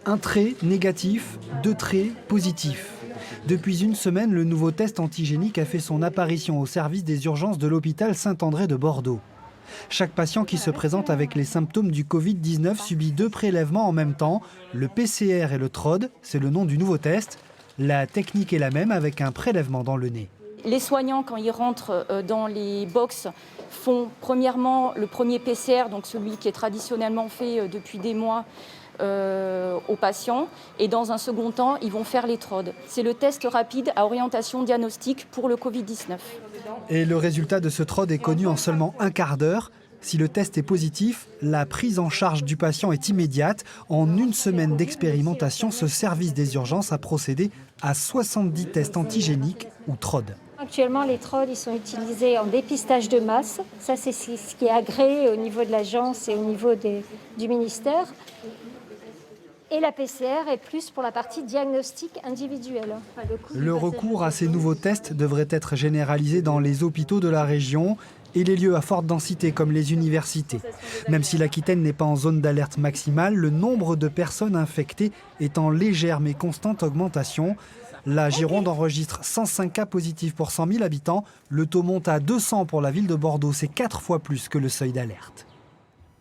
Un trait négatif, deux traits positifs. Depuis une semaine, le nouveau test antigénique a fait son apparition au service des urgences de l'hôpital Saint-André de Bordeaux. Chaque patient qui se présente avec les symptômes du Covid-19 subit deux prélèvements en même temps, le PCR et le TROD, c'est le nom du nouveau test. La technique est la même avec un prélèvement dans le nez. Les soignants, quand ils rentrent dans les box, font premièrement le premier PCR, donc celui qui est traditionnellement fait depuis des mois aux patients. Et dans un second temps, ils vont faire les TROD. C'est le test rapide à orientation diagnostique pour le Covid-19. Et le résultat de ce TROD est connu en seulement un quart d'heure. Si le test est positif, la prise en charge du patient est immédiate. En une semaine d'expérimentation, ce service des urgences a procédé à 70 tests antigéniques ou TROD. Actuellement, les TROD ils sont utilisés en dépistage de masse. Ça, c'est ce qui est agréé au niveau de l'agence et au niveau du ministère. Et la PCR est plus pour la partie diagnostic individuel. Le recours à ces nouveaux tests devrait être généralisé dans les hôpitaux de la région et les lieux à forte densité comme les universités. Même si l'Aquitaine n'est pas en zone d'alerte maximale, le nombre de personnes infectées est en légère mais constante augmentation. La Gironde enregistre 105 cas positifs pour 100 000 habitants. Le taux monte à 200 pour la ville de Bordeaux, c'est 4 fois plus que le seuil d'alerte.